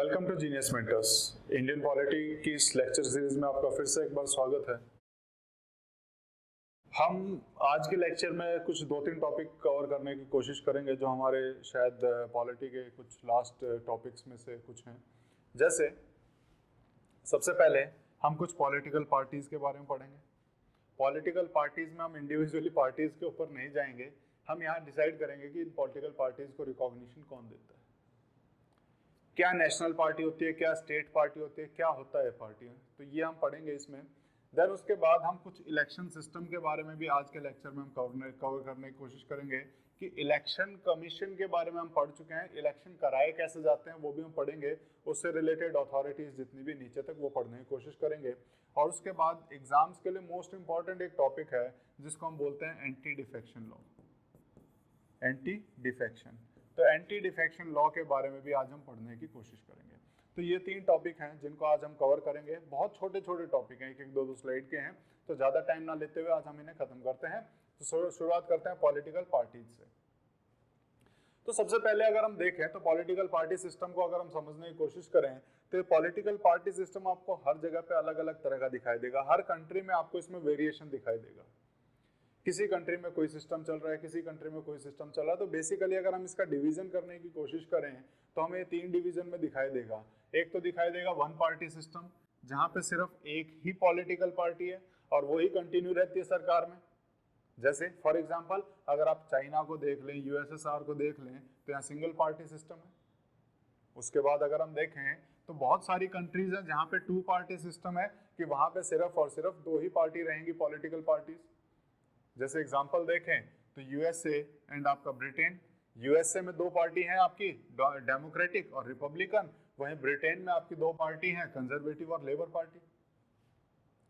Welcome to Genius Mentors. Indian polity की इस lecture series में आपका फिर से एक बार स्वागत है। हम आज के लेक्चर में कुछ 2-3 टॉपिक कवर करने की कोशिश करेंगे जो हमारे शायद पॉलिटी के कुछ लास्ट टॉपिक्स में से कुछ हैं। जैसे सबसे पहले हम कुछ पॉलिटिकल पार्टीज के बारे में पढ़ेंगे। पॉलिटिकल पार्टीज में हम इंडिविजुअली पार्टीज के ऊपर नहीं जाएंगे, हम यहाँ डिसाइड करेंगे कि इन पॉलिटिकल पार्टीज को रिकॉग्निशन कौन देता है, क्या नेशनल पार्टी होती है, क्या स्टेट पार्टी होती है, क्या होता है पार्टी में, तो ये हम पढ़ेंगे इसमें। देन उसके बाद हम कुछ इलेक्शन सिस्टम के बारे में भी आज के लेक्चर में हम कवर करने की कोशिश करेंगे कि इलेक्शन कमीशन के बारे में हम पढ़ चुके हैं, इलेक्शन कराए कैसे जाते हैं वो भी हम पढ़ेंगे, उससे रिलेटेड अथॉरिटीज जितनी भी नीचे तक वो पढ़ने की कोशिश करेंगे। और उसके बाद एग्जाम्स के लिए मोस्ट इंपॉर्टेंट एक टॉपिक है जिसको हम बोलते हैं anti defection law. Anti defection, तो एंटी डिफेक्शन लॉ के बारे में भी आज हम पढ़ने की कोशिश करेंगे। तो ये 3 टॉपिक हैं जिनको आज हम कवर करेंगे। बहुत छोटे छोटे टॉपिक हैं, 1-2 स्लाइड के हैं, तो ज़्यादा टाइम ना लेते हुए आज हम इन्हें खत्म करते हैं। तो शुरुआत करते हैं पॉलिटिकल पार्टीज से। तो सबसे पहले अगर हम देखें तो पॉलिटिकल पार्टी सिस्टम को अगर हम समझने की कोशिश करें तो पॉलिटिकल पार्टी सिस्टम आपको हर जगह पे अलग अलग तरह का दिखाई देगा। हर कंट्री में आपको इसमें वेरिएशन दिखाई देगा। किसी कंट्री में कोई सिस्टम चल रहा है, किसी कंट्री में कोई सिस्टम चल रहा है। तो बेसिकली अगर हम इसका डिवीजन करने की कोशिश करें तो हमें 3 डिवीजन में दिखाई देगा। एक तो दिखाई देगा वन पार्टी सिस्टम, जहां पे सिर्फ एक ही पॉलिटिकल पार्टी है और वो ही कंटिन्यू रहती है सरकार में। जैसे फॉर एग्जांपल अगर आप चाइना को देख लें, यूएसएसआर को देख लें, तो यहाँ सिंगल पार्टी सिस्टम है। उसके बाद अगर हम देखें तो बहुत सारी कंट्रीज हैं जहाँ पे 2 पार्टी सिस्टम है, कि वहां पे सिर्फ और सिर्फ 2 ही पार्टी रहेंगी पॉलिटिकल पार्टीज। जैसे एग्जांपल देखें तो यूएसए एंड आपका ब्रिटेन। यूएसए में 2 पार्टी हैं आपकी, डेमोक्रेटिक और रिपब्लिकन। वहीं ब्रिटेन में आपकी 2 पार्टी हैं, कंजर्वेटिव और लेबर पार्टी।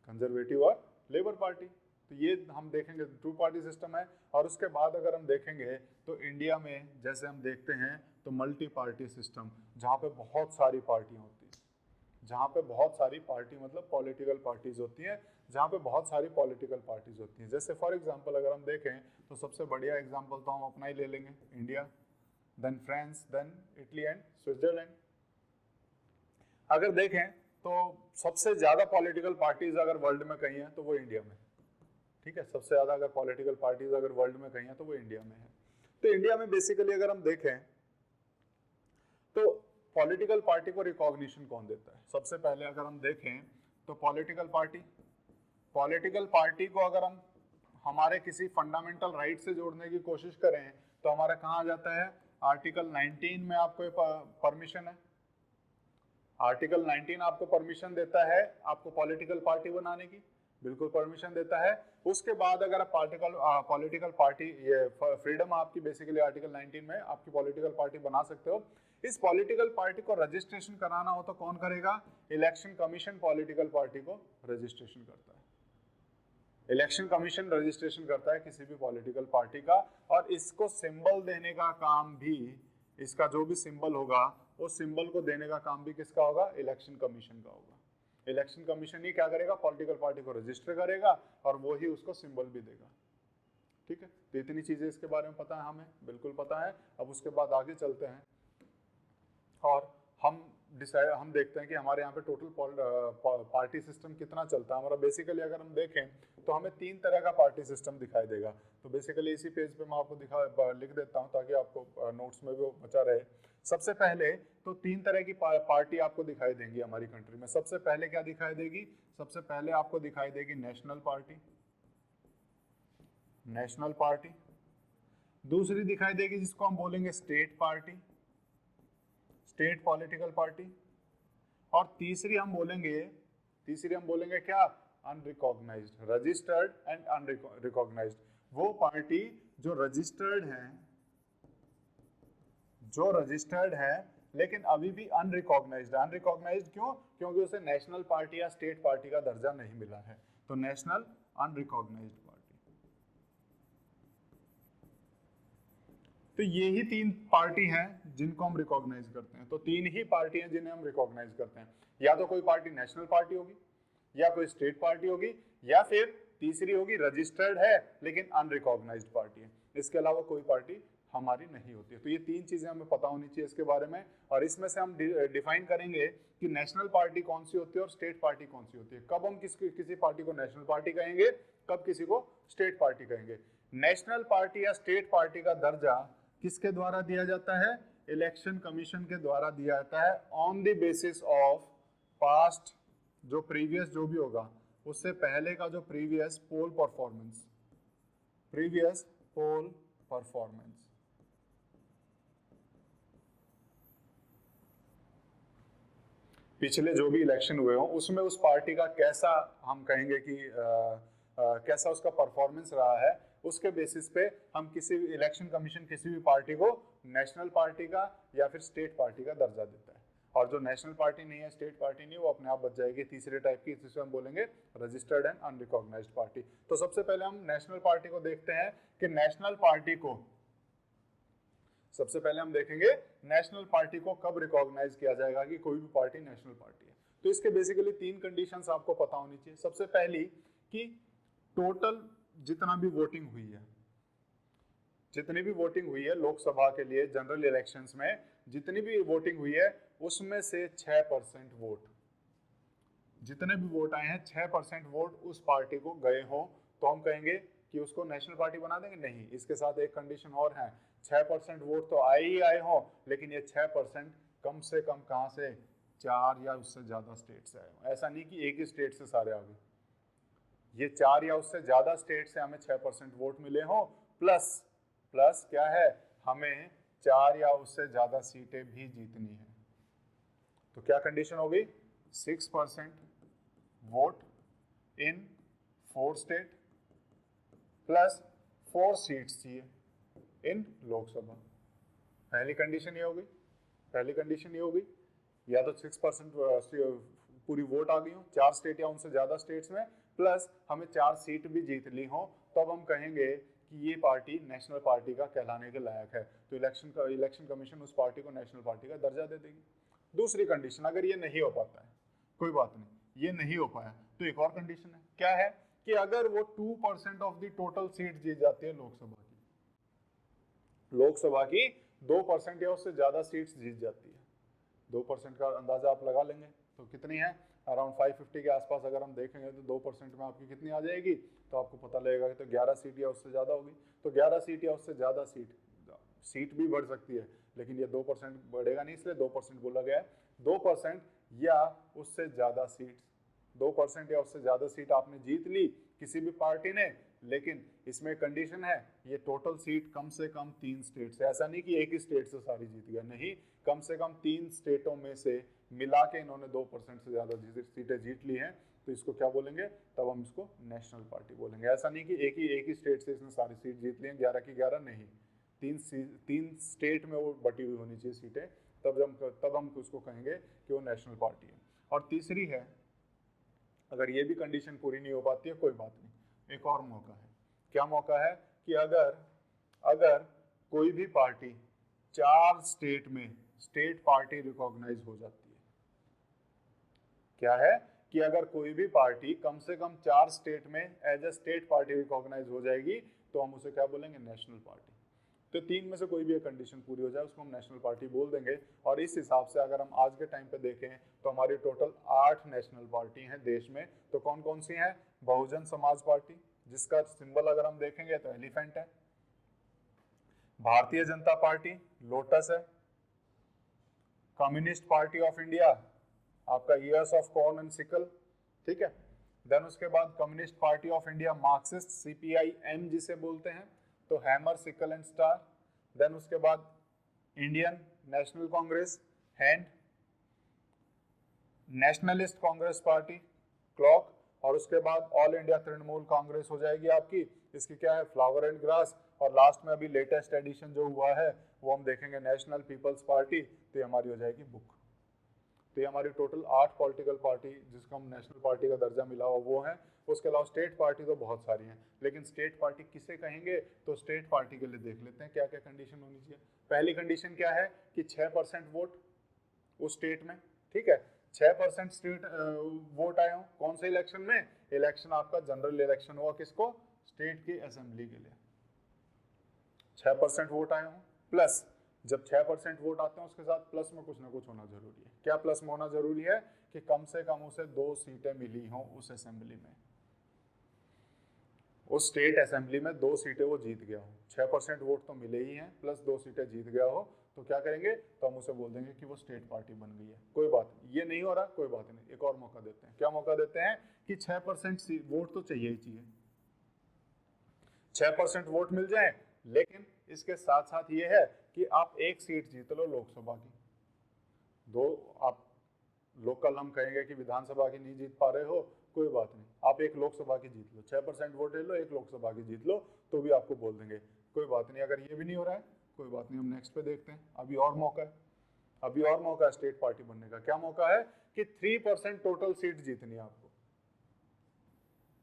कंजर्वेटिव और लेबर पार्टी, तो ये हम देखेंगे 2 पार्टी सिस्टम है। और उसके बाद अगर हम देखेंगे तो इंडिया में जैसे हम देखते हैं तो मल्टी पार्टी सिस्टम, जहाँ पे बहुत सारी पार्टियां होती हैं, जहाँ पे बहुत सारी पार्टी मतलब पॉलिटिकल पार्टीज होती हैं, जहाँ पे बहुत सारी पॉलिटिकल पार्टीज होती हैं। जैसे फॉर एग्जांपल अगर हम देखें तो सबसे बढ़िया एग्जांपल तो हम अपना ही ले लेंगे, India, then France, then Italy and Switzerland. अगर देखें तो सबसे ज्यादा पॉलिटिकल पार्टीज अगर वर्ल्ड में कहीं है तो वो इंडिया में, ठीक है। सबसे ज्यादा अगर पॉलिटिकल पार्टीज अगर वर्ल्ड में कहीं है तो वो इंडिया में है। तो इंडिया में बेसिकली अगर हम देखें तो पॉलिटिकल पार्टी को रिकॉग्निशन कौन देता है। सबसे पहले अगर हम देखें तो पॉलिटिकल पार्टी को अगर हम हमारे किसी फंडामेंटल राइट से जोड़ने की कोशिश करें तो हमारा कहाँ आ जाता है, आर्टिकल 19 में आपको परमिशन है। आर्टिकल 19 आपको परमिशन देता है आपको पॉलिटिकल पार्टी बनाने की, बिल्कुल परमिशन देता है। उसके बाद अगर आप पॉलिटिकल पार्टी, ये फ्रीडम आपकी बेसिकली आर्टिकल 19 में आपकी पॉलिटिकल पार्टी बना सकते हो। इस पॉलिटिकल पार्टी को रजिस्ट्रेशन कराना हो तो कौन करेगा, इलेक्शन कमीशन पॉलिटिकल पार्टी को रजिस्ट्रेशन करता है। इलेक्शन कमीशन रजिस्ट्रेशन करता है किसी भी पॉलिटिकल पार्टी का, और इसको सिंबल देने का काम भी, इसका जो भी सिंबल होगा उस सिंबल को देने का काम भी किसका होगा, इलेक्शन कमीशन का होगा। इलेक्शन कमीशन ही क्या करेगा, पॉलिटिकल पार्टी को रजिस्टर करेगा और वो ही उसको सिंबल भी देगा, ठीक है। तो इतनी चीजें इसके बारे में पता है, हमें बिल्कुल पता है। अब उसके बाद आगे चलते हैं और हम देखते हैं कि हमारे यहाँ पे टोटल पार्टी सिस्टम कितना चलता है हमारा। बेसिकली अगर हम देखें तो हमें 3 तरह का पार्टी सिस्टम दिखाई देगा। तो बेसिकली इसी पेज पे मैं आपको लिख देता हूँ ताकि आपको नोट्स में भी वो बचा रहे। सबसे पहले तो 3 तरह की पार्टी आपको दिखाई देंगी हमारी कंट्री में। सबसे पहले क्या दिखाई देगी, सबसे पहले आपको दिखाई देगी नेशनल पार्टी, नेशनल पार्टी। दूसरी दिखाई देगी जिसको हम बोलेंगे state party, state political party. और तीसरी हम बोलेंगे क्या, अनरिकॉग्नाइज्ड, रजिस्टर्ड एंड अनरिकॉग्नाइज्ड। वो पार्टी जो रजिस्टर्ड है लेकिन अभी भी अनरिकॉग्नाइज्ड। अनरिकॉग्नाइज्ड क्यों, क्योंकि उसे नेशनल पार्टी या स्टेट पार्टी का दर्जा नहीं मिला है। तो नेशनल अनरिकॉग्नाइज्ड पार्टी। तो ये ही 3 पार्टी हैं जिनको हम रिकॉग्नाइज करते हैं। तो 3 ही पार्टी हैं जिन्हें हम रिकॉग्नाइज करते हैं। या तो कोई पार्टी नेशनल पार्टी होगी, या कोई स्टेट पार्टी होगी, या फिर तीसरी होगी रजिस्टर्ड है लेकिन अनरिकॉग्नाइज्ड पार्टी है। इसके अलावा कोई पार्टी हमारी नहीं होती है। तो ये तीन चीजें हमें पता होनी चाहिए इसके बारे में, और इसमें से हम डिफाइन करेंगे कि नेशनल पार्टी कौन सी होती है और स्टेट पार्टी कौन सी होती है। कब हम किसी पार्टी को नेशनल पार्टी कहेंगे, कब किसी को स्टेट पार्टी कहेंगे। नेशनल पार्टी या स्टेट पार्टी का दर्जा किसके द्वारा दिया जाता है, इलेक्शन कमीशन के द्वारा दिया जाता है, on the basis of past, जो प्रीवियस जो भी होगा उससे पहले का जो प्रीवियस पोल परफॉर्मेंस, प्रीवियस पोल परफॉर्मेंस। पिछले जो भी इलेक्शन हुए हों उसमें उस पार्टी का कैसा, हम कहेंगे कि कैसा उसका परफॉर्मेंस रहा है, उसके बेसिस पे हम किसी भी इलेक्शन कमीशन किसी भी पार्टी को नेशनल पार्टी का या फिर स्टेट पार्टी का दर्जा देता है। और जो नेशनल पार्टी नहीं है, स्टेट पार्टी नहीं, वो अपने आप बच जाएगी तीसरे टाइप की, जिसे हम बोलेंगे रजिस्टर्ड एंड अनरिकॉग्नाइज्ड पार्टी। तो सबसे पहले हम नेशनल पार्टी को देखते हैं कि नेशनल पार्टी को, सबसे पहले हम देखेंगे नेशनल पार्टी को कब रिकॉग्नाइज किया जाएगा कि कोई भी पार्टी नेशनल पार्टी है। तो इसके बेसिकली तीन कंडीशंस आपको पता होनी चाहिए। सबसे पहली कि टोटल जितना भी वोटिंग हुई है, जितनी भी वोटिंग हुई है लोकसभा के लिए जनरल इलेक्शंस में, जितनी भी वोटिंग हुई है उसमें से 6% वोट, जितने भी वोट आए हैं 6% वोट उस पार्टी को गए हो, तो हम कहेंगे कि उसको नेशनल पार्टी बना देंगे। नहीं, इसके साथ एक कंडीशन और है, 6% वोट तो आए ही आए हो, लेकिन ये 6% कम से कम कहां से, 4 या उससे ज्यादा स्टेट से आए हो। ऐसा नहीं कि एक ही स्टेट से सारे आ गए, ये 4 या उससे ज्यादा स्टेट से हमें 6% वोट मिले हो, प्लस क्या है, हमें 4 या उससे ज्यादा सीटें भी जीतनी है। तो क्या कंडीशन होगी, 6% vote in 4 state plus 4 seats चाहिए इन लोकसभा। पहली कंडीशन ये होगी, पहली कंडीशन ये होगी या तो 6% पूरी वोट आ गई हो 4 स्टेट या उनसे ज्यादा स्टेट्स में, प्लस हमें 4 सीट भी जीत ली हो, तब हम कहेंगे कि ये पार्टी नेशनल पार्टी का कहलाने के लायक है। तो इलेक्शन कमीशन उस पार्टी को नेशनल पार्टी का दर्जा दे देगी। दूसरी कंडीशन, अगर ये नहीं हो पाता है, कोई बात नहीं, ये नहीं हो पाया, तो एक और कंडीशन है, क्या है कि अगर वो 2% ऑफ द टोटल सीट जीत जाती है लोकसभा की 2% या उससे ज्यादा सीट्स जीत जाती है, 2% का अंदाजा आप लगा लेंगे तो कितनी है, अराउंड 550 के आसपास अगर हम देखेंगे तो 2% में आपकी कितनी आ जाएगी, तो आपको पता लगेगा कि तो 11 सीट या उससे ज्यादा होगी। तो 11 सीट या उससे ज्यादा सीट भी बढ़ सकती है, लेकिन ये 2% बढ़ेगा नहीं, इसलिए 2% बोला गया है। 2% या उससे ज्यादा सीट, 2% या उससे ज्यादा सीट आपने जीत ली किसी भी पार्टी ने, लेकिन इसमें कंडीशन है ये टोटल सीट कम से कम 3 स्टेट से, ऐसा नहीं कि एक ही स्टेट से सारी जीत गया, नहीं, कम से कम 3 स्टेटों में से मिला के इन्होंने 2% से ज्यादा सीटें जीत ली हैं, तो इसको क्या बोलेंगे, तब हम इसको नेशनल पार्टी बोलेंगे। ऐसा नहीं कि एक ही स्टेट से इसने सारी सीट जीत ली हैं 11 की 11, नहीं, 3 स्टेट में वो बटी हुई होनी चाहिए सीटें, तब हम उसको कहेंगे कि वो नेशनल पार्टी है। और तीसरी है, अगर ये भी कंडीशन पूरी नहीं हो पाती है, कोई बात नहीं, एक और मौका है। क्या मौका है कि अगर कोई भी पार्टी 4 स्टेट में स्टेट पार्टी रिकॉग्नाइज हो जाती है, क्या है कि अगर कोई भी पार्टी कम से कम 4 स्टेट में as a state party recognise हो जाएगी, तो हम उसे क्या बोलेंगे, नेशनल पार्टी। तो 3 में से कोई भी एक कंडीशन पूरी हो जाए उसको हम नेशनल पार्टी बोल देंगे। और इस हिसाब से अगर हम आज के टाइम पे देखें तो हमारी टोटल 8 नेशनल पार्टी हैं देश में। तो कौन कौन सी हैं, बहुजन समाज पार्टी, जिसका सिंबल अगर हम देखेंगे तो एलिफेंट है, भारतीय जनता पार्टी लोटस है, कम्युनिस्ट पार्टी ऑफ इंडिया आपका ears of corn and sickle, ठीक है, देन उसके बाद Communist Party of India Marxist CPIM जिसे बोलते हैं, तो hammer sickle and star, then उसके बाद Indian National Congress hand, Nationalist Congress Party clock, और उसके बाद ऑल इंडिया तृणमूल कांग्रेस हो जाएगी आपकी, इसकी क्या है फ्लावर एंड ग्रास, और लास्ट में अभी लेटेस्ट एडिशन जो हुआ है वो हम देखेंगे नेशनल पीपल्स पार्टी, तो ये हमारी हो जाएगी बुक। तो ये हमारी टोटल 8 पॉलिटिकल पार्टी जिसको हम नेशनल पार्टी का दर्जा मिला हुआ वो है। उसके अलावा स्टेट पार्टी तो बहुत सारी हैं, लेकिन स्टेट पार्टी किसे कहेंगे, तो स्टेट पार्टी के लिए देख लेते हैं क्या क्या कंडीशन होनी चाहिए। पहली कंडीशन क्या है कि 6% वोट उस स्टेट में, ठीक है, 6% स्टेट वोट आए हो, कौन से इलेक्शन में, इलेक्शन आपका जनरल इलेक्शन हुआ किसको, स्टेट की असेंबली के लिए, 6% वोट आए हों, प्लस जब 6% वोट आते हैं उसके साथ प्लस में कुछ ना कुछ होना जरूरी है। क्या प्लस में होना जरूरी है? कि कम से कम उसे 2 सीटें मिली हों उस असेंबली में, उस स्टेट असेंबली में 2 सीटें वो जीत गया हो। 6% वोट तो मिले ही हैं, प्लस 2 सीटें जीत गया हो, तो क्या करेंगे? तो हम उसे बोल देंगे कि वो स्टेट पार्टी बन गई है। कोई बात नहीं, ये नहीं हो रहा, कोई बात नहीं, एक और मौका देते हैं। क्या मौका देते हैं? कि 6% वोट तो चाहिए ही चाहिए, 6% वोट मिल जाए, लेकिन इसके साथ साथ ये है कि आप एक सीट जीत लो लोकसभा की। दो आप लोकल हम कहेंगे कि विधानसभा की नहीं जीत पा रहे हो, कोई बात नहीं, आप एक लोकसभा की जीत लो, 6% वोट ले लो, एक लोकसभा की जीत लो, तो भी आपको बोल देंगे कोई बात नहीं। अगर ये भी नहीं हो रहा है, कोई बात नहीं, हम नेक्स्ट पे देखते हैं। अभी और मौका है, अभी और मौका है स्टेट पार्टी बनने का। क्या मौका है? कि 3% टोटल सीट जीतनी है आपको।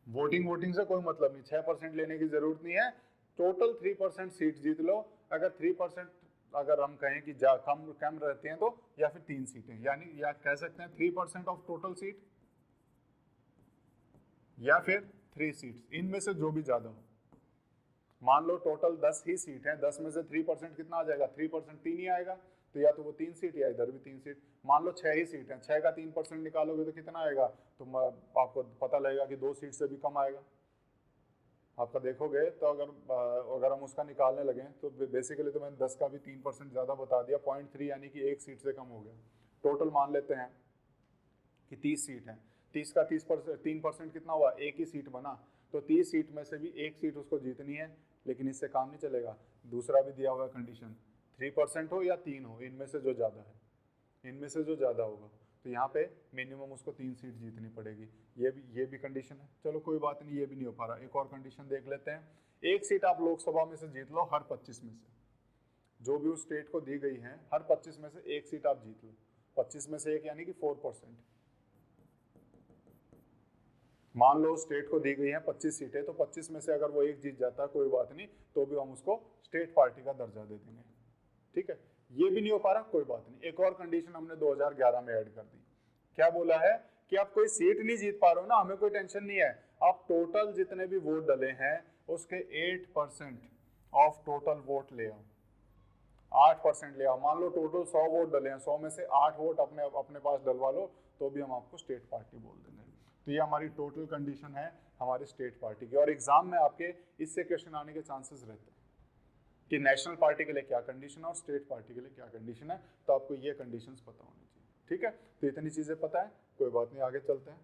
वोटिंग से कोई मतलब नहीं, 6% लेने की जरूरत नहीं है, टोटल 3% सीट जीत लो। अगर 3% अगर हम कहें कि कम कम रहते हैं तो, या फिर 3 सीटें, यानी या कह सकते हैं 3% ऑफ टोटल सीट, या फिर 3 सीट्स, इनमें से जो भी ज्यादा हो। मान लो टोटल 10 ही सीट है, 10 में से 3% कितना आ जाएगा? 3% 3 ही आएगा, तो या तो वो 3 सीट या इधर भी 3 सीट। मान लो 6 ही सीट है, 6 का 3% निकालोगे तो कितना आएगा? तो आपको पता लगेगा कि 2 सीट से भी कम आएगा। आपका देखोगे तो अगर हम उसका निकालने लगे तो बेसिकली तो मैंने 10 का भी 3% ज्यादा बता दिया, 0.3, यानी कि 1 सीट से कम हो गया। टोटल मान लेते हैं कि 30 सीट है, 30 का 3% कितना हुआ? 1 ही सीट बना, तो 30 सीट में से भी 1 सीट उसको जीतनी है। लेकिन इससे काम नहीं चलेगा, दूसरा भी दिया हुआ कंडीशन, 3% हो या 3 हो, इनमें से जो ज्यादा है, इनमें से जो ज्यादा होगा, तो यहाँ पे मिनिमम उसको 3 सीट जीतनी पड़ेगी। ये भी कंडीशन है। चलो कोई बात नहीं, ये भी नहीं हो पा रहा, एक और कंडीशन देख लेते हैं। 1 सीट आप लोकसभा में से जीत लो, हर 25 में से, जो भी उस स्टेट को दी गई है, हर 25 में से 1 सीट आप जीत लो। 25 में से 1 यानी कि 4%। मान लो स्टेट को दी गई है 25 सीटें, तो 25 में से अगर वो 1 जीत जाता है, कोई बात नहीं, तो भी हम उसको स्टेट पार्टी का दर्जा दे देंगे। ठीक है, ये भी नहीं हो पा रहा, कोई बात नहीं, एक और कंडीशन हमने 2011 में ऐड कर दी। क्या बोला है? कि आप कोई सीट नहीं जीत पा रहे हो ना, हमें कोई टेंशन नहीं है, आप टोटल जितने भी वोट डले हैं उसके 8% ऑफ टोटल वोट ले आओ, 8% ले आओ। मान लो टोटल 100 वोट डले हैं, 100 में से 8 वोट अपने पास डलवा लो, तो भी हम आपको स्टेट पार्टी बोल देंगे। तो ये हमारी टोटल कंडीशन है हमारी स्टेट पार्टी की। और एग्जाम में आपके इससे क्वेश्चन आने के चांसेस रहते हैं कि नेशनल पार्टी के लिए क्या कंडीशन है और स्टेट पार्टी के लिए क्या कंडीशन है, तो आपको ये कंडीशंस पता होनी चाहिए। ठीक है, तो इतनी चीजें पता है, कोई बात नहीं, आगे चलते हैं।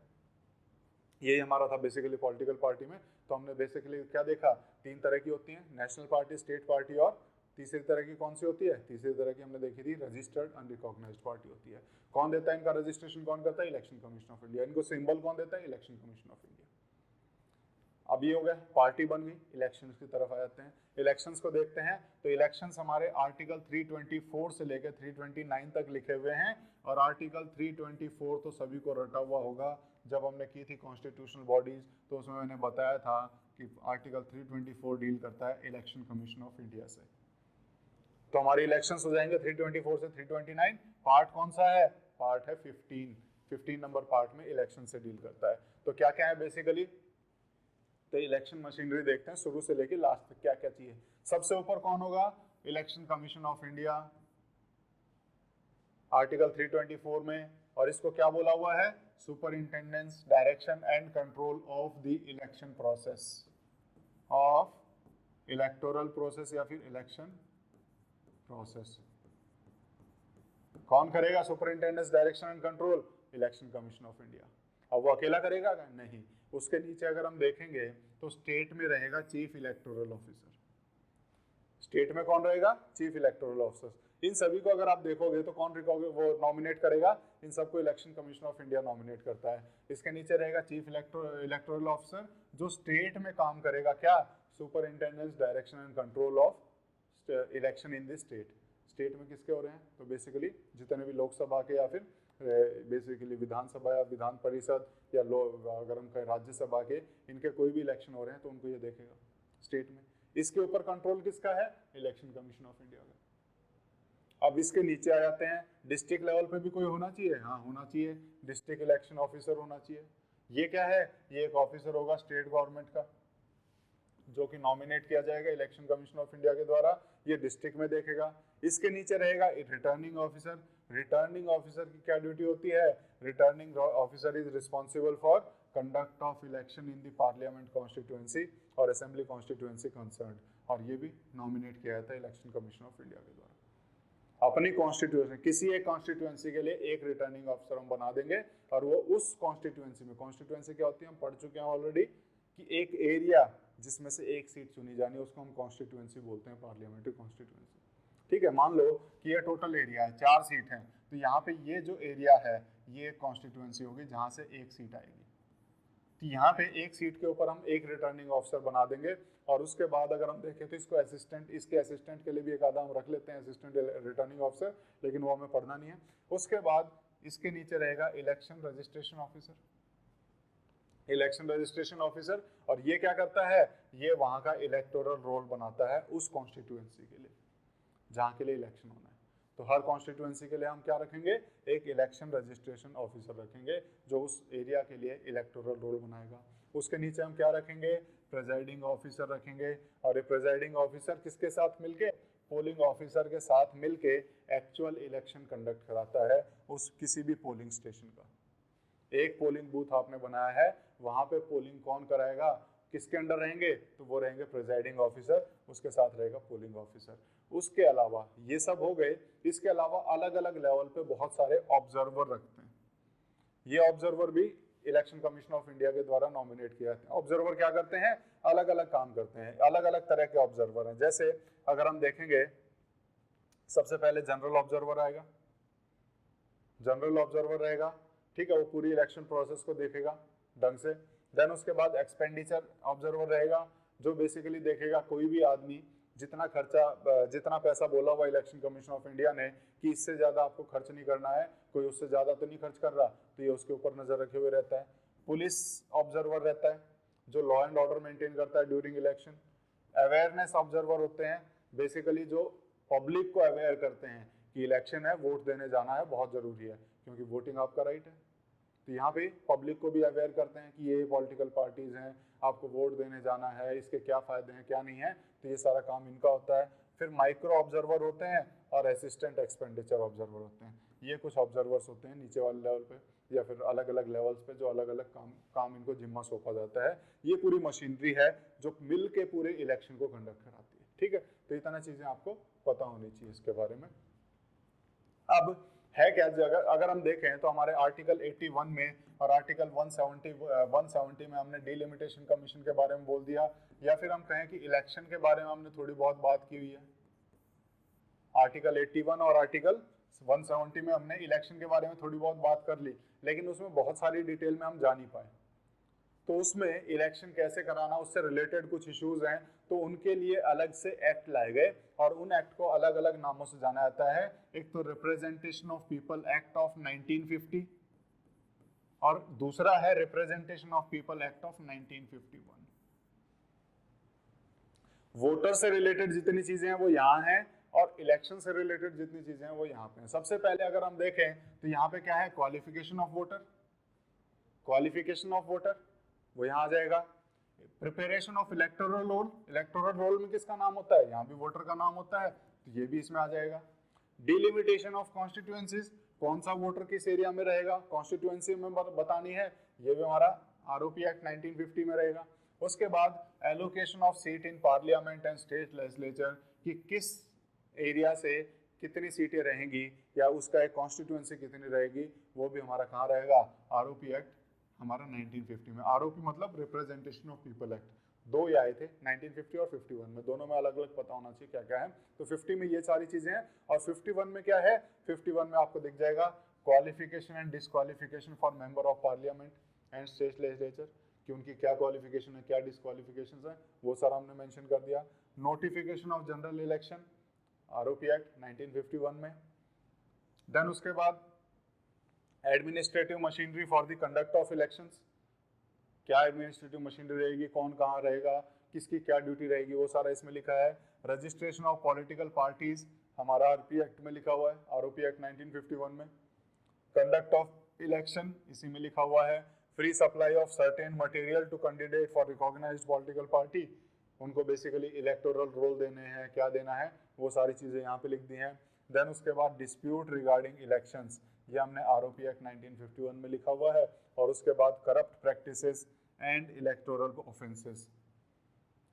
यही हमारा था बेसिकली पॉलिटिकल पार्टी में। तो हमने बेसिकली क्या देखा? 3 तरह की होती हैं, नेशनल पार्टी, स्टेट पार्टी, और तीसरी तरह की कौन सी होती है? तीसरी तरह की हमने देखी थी रजिस्टर्ड अनरिकॉग्नाइज्ड पार्टी होती है। कौन देता है इनका रजिस्ट्रेशन? कौन करता है? Election commission of India. इनको सिंबल कौन देता है? Election commission of India. अब ये हो गया, पार्टी बन गई, इलेक्शंस की तरफ आ जाते हैं। इलेक्शंस को देखते हैं, तो इलेक्शंस हमारे आर्टिकल 324 से लेकर 329 तक लिखे हुए हैं, और आर्टिकल 324 तो सभी को रटा हुआ होगा। जब हमने की थी कॉन्स्टिट्यूशनल बॉडीज, तो उसमें मैंने बताया था कि आर्टिकल 324 डील करता है इलेक्शन कमीशन ऑफ इंडिया से। तो हमारे इलेक्शंस हो जाएंगे 324 से 329। पार्ट कौन सा है? पार्ट है 15 नंबर पार्ट में इलेक्शन से डील करता है। तो क्या क्या है बेसिकली? तो इलेक्शन मशीनरी देखते हैं शुरू से लेके लास्ट तक क्या क्या चाहिए। सबसे ऊपर कौन होगा? Election commission of India, article 324 में। और इसको क्या बोला हुआ है? Superintendence, direction and control of the election process, of electoral process या फिर इलेक्शन प्रोसेस। कौन करेगा superintendence, direction and control? Election commission of India. अब वो अकेला करेगा क्या? नहीं, उसके नीचे अगर हम देखेंगे तो स्टेट में रहेगा चीफ इलेक्टोरल ऑफिसर। स्टेट में कौन रहेगा? Chief electoral officer. इन सभी को अगर आप देखोगे तो कौन वो नॉमिनेट करेगा? इन सबको election commission of India nominate करता है। इसके नीचे रहेगा चीफ इलेक्टोरल ऑफिसर, जो स्टेट में काम करेगा क्या? Superintendence, direction and control of election in this state. State में किसके हो रहे हैं? तो बेसिकली जितने भी लोकसभा के या फिर बेसिकली विधानसभा या विधान परिषद या अगर हम कहें राज्यसभा के, इनके कोई भी इलेक्शन हो रहे हैं तो उनको ये देखेगा स्टेट में। इसके ऊपर कंट्रोल किसका है? इलेक्शन कमीशन ऑफ इंडिया का। अब इसके नीचे आ जाते हैं, डिस्ट्रिक्ट लेवल पे भी कोई होना चाहिए? हाँ होना चाहिए, डिस्ट्रिक्ट इलेक्शन ऑफिसर होना चाहिए। ये क्या है? ये एक ऑफिसर होगा स्टेट गवर्नमेंट का, जो कि नॉमिनेट किया जाएगा इलेक्शन कमीशन ऑफ इंडिया के द्वारा, ये डिस्ट्रिक्ट में देखेगा। इसके नीचे रहेगा रिटर्निंग ऑफिसर। रिटर्निंग ऑफिसर की क्या ड्यूटी होती है? Returning officer is responsible for conduct of election in the parliament constituency और असेंबली कॉन्स्टिट्यूएंसी कंसर्न, और ये भी नॉमिनेट किया जाता है इलेक्शन कमीशन ऑफ इंडिया के द्वारा। अपनी कॉन्स्टिट्यूएंसी, किसी एक कॉन्स्टिट्यूएंसी के लिए एक रिटर्निंग ऑफिसर हम बना देंगे, और वो उस कॉन्स्टिट्यूएंसी में, कॉन्स्टिट्यूएंसी क्या होती है हम पढ़ चुके हैं ऑलरेडी, कि एक एरिया जिसमें से एक सीट चुनी जानी है उसको हम कॉन्स्टिट्यूएंसी बोलते हैं, पार्लियामेंट्री कॉन्स्टिट्यूएंसी। ठीक है, मान लो कि ये टोटल एरिया है, 4 सीट हैं, तो यहाँ पे ये जो एरिया है ये कॉन्स्टिट्यूएंसी होगी जहाँ से एक सीट आएगी। तो यहाँ पे एक सीट के ऊपर हम एक रिटर्निंग ऑफिसर बना देंगे, और उसके बाद अगर हम देखें तो इसको असिस्टेंट, इसके असिस्टेंट के लिए भी एक आधा हम रख लेते हैं असिस्टेंट रिटर्निंग ऑफिसर, लेकिन वो हमें पढ़ना नहीं है। उसके बाद इसके नीचे रहेगा election registration officer. Election registration officer, और ये क्या करता है? ये वहाँ का इलेक्टोरल रोल बनाता है उस कॉन्स्टिट्यूएंसी के लिए जहाँ के लिए इलेक्शन होना है। तो हर कॉन्स्टिट्यूएंसी के लिए हम क्या रखेंगे? एक इलेक्शन रजिस्ट्रेशन ऑफिसर रखेंगे जो उस एरिया के लिए इलेक्टोरल रोल बनाएगा। उसके नीचे हम क्या रखेंगे? प्रेजाइडिंग ऑफिसर रखेंगे, और ये प्रेजाइडिंग ऑफिसर किसके साथ मिलके? पोलिंग ऑफिसर के साथ मिलके एक्चुअल इलेक्शन कंडक्ट कराता है उस किसी भी पोलिंग स्टेशन का। एक पोलिंग बूथ आपने बनाया है, वहाँ पे पोलिंग कौन कराएगा? किसके अंडर रहेंगे? तो वो रहेंगे प्रेजाइडिंग ऑफिसर, उसके साथ रहेगा पोलिंग ऑफिसर। उसके अलावा ये सब हो गए, इसके अलावा अलग अलग लेवल पे बहुत सारे ऑब्जर्वर रखते हैं। ये ऑब्जर्वर भी इलेक्शन कमीशन ऑफ इंडिया के द्वारा नॉमिनेट किया जाते हैं। ऑब्जर्वर क्या करते हैं? अलग अलग काम करते हैं, अलग अलग तरह के ऑब्जर्वर हैं। जैसे अगर हम देखेंगे, सबसे पहले जनरल ऑब्जर्वर आएगा, जनरल ऑब्जर्वर रहेगा, ठीक है, वो पूरी इलेक्शन प्रोसेस को देखेगा ढंग से। देन उसके बाद एक्सपेंडिचर ऑब्जर्वर रहेगा, जो बेसिकली देखेगा कोई भी आदमी जितना खर्चा, जितना पैसा बोला हुआ इलेक्शन कमीशन ऑफ इंडिया ने कि इससे ज़्यादा आपको खर्च नहीं करना है, कोई उससे ज़्यादा तो नहीं खर्च कर रहा, तो ये उसके ऊपर नज़र रखे हुए रहता है। पुलिस ऑब्जर्वर रहता है जो लॉ एंड ऑर्डर मेंटेन करता है ड्यूरिंग इलेक्शन। अवेयरनेस ऑब्जर्वर होते हैं, बेसिकली जो पब्लिक को अवेयर करते हैं कि इलेक्शन है, वोट देने जाना है, बहुत ज़रूरी है क्योंकि वोटिंग आपका राइट है। तो यहाँ पे पब्लिक को भी अवेयर करते हैं कि ये पॉलिटिकल पार्टीज हैं, आपको वोट देने जाना है, इसके क्या फ़ायदे हैं क्या नहीं है, तो ये सारा काम इनका होता है। फिर माइक्रो ऑब्जर्वर होते हैं और असिस्टेंट एक्सपेंडिचर ऑब्जर्वर होते हैं। ये कुछ ऑब्जर्वर्स होते हैं नीचे वाले लेवल पे या फिर अलग अलग लेवल्स पे, जो अलग अलग काम इनको जिम्मा सौंपा जाता है। ये पूरी मशीनरी है जो मिल के पूरे इलेक्शन को कंडक्ट कराती है। ठीक है, तो इतना चीज़ें आपको पता होनी चाहिए इसके बारे में। अब है क्या, अगर हम देखें तो हमारे आर्टिकल 81 में और आर्टिकल 170 में हमने डिलिमिटेशन कमीशन के बारे में बोल दिया, या फिर हम कहें कि इलेक्शन के बारे में हमने थोड़ी बहुत बात की हुई है। आर्टिकल 81 और आर्टिकल 170 में हमने इलेक्शन के बारे में थोड़ी बहुत बात कर ली, लेकिन उसमें बहुत सारी डिटेल में हम जा नहीं पाए। तो उसमें इलेक्शन कैसे कराना, उससे रिलेटेड कुछ इश्यूज हैं, तो उनके लिए अलग से एक्ट लाए गए और उन एक्ट को अलग अलग नामों से जाना जाता है। एक तो representation of people act of 1950 और दूसरा है representation of people act of 1951। Voter से रिलेटेड जितनी चीजें हैं वो यहाँ हैं और इलेक्शन से रिलेटेड जितनी चीजें हैं वो यहाँ पे हैं। सबसे पहले अगर हम देखें तो यहाँ पे क्या है, qualification of voter. Qualification of voter वो यहाँ आ जाएगा। Preparation of electoral roll, electoral roll में किसका नाम होता है, यहाँ भी वोटर का नाम होता है, तो ये भी इसमें आ जाएगा। डिलिमिटेशन ऑफ कॉन्स्टिट्यूएंसीज, कौन सा वोटर किस एरिया में रहेगा, कॉन्स्टिट्यूएंसी में बतानी है, ये भी हमारा आरओपी एक्ट 1950 में रहेगा। उसके बाद allocation of seat in parliament and state legislature, कि किस एरिया से कितनी सीटें रहेंगी या उसका एक कॉन्स्टिट्यूएंसी कितनी रहेगी, वो भी हमारा कहाँ रहेगा, आरओपी एक्ट हमारा 1950 में। आरओपी मतलब रिप्रेजेंटेशन ऑफ पीपल एक्ट, दो ही आए थे 1950 और 51 में, दोनों में अलग अलग पता होना चाहिए क्या क्या है। तो 50 में ये सारी चीजें हैं और 51 में क्या है, 51 में आपको दिख जाएगा qualification and disqualification for member of parliament and state legislature, कि उनकी क्या क्वालिफिकेशन है क्या डिसक्वालिफिकेशन है, वो सारा हमने मेंशन कर दिया। Notification of general election, ROP act 1951 में। देन उसके बाद administrative machinery for the conduct of elections, क्या एडमिनिस्ट्रेटिव मशीनरी रहेगी, कौन कहाँ रहेगा, किसकी क्या ड्यूटी रहेगी, वो सारा इसमें लिखा है। रजिस्ट्रेशन ऑफ पॉलिटिकल पार्टीज हमारा आरपी एक्ट में लिखा हुआ है, आरओपी एक्ट 1951 में। कंडक्ट ऑफ इलेक्शन इसी में लिखा हुआ है। Free supply of certain material to candidate for recognised political party, उनको बेसिकली इलेक्टोरल रोल देने हैं, क्या देना है, वो सारी चीज़ें यहाँ पे लिख दी हैं। देन उसके बाद डिस्प्यूट रिगार्डिंग इलेक्शंस, ये हमने आरओपी एक्ट 1951 में लिखा हुआ है। और उसके बाद corrupt practices and electoral offences,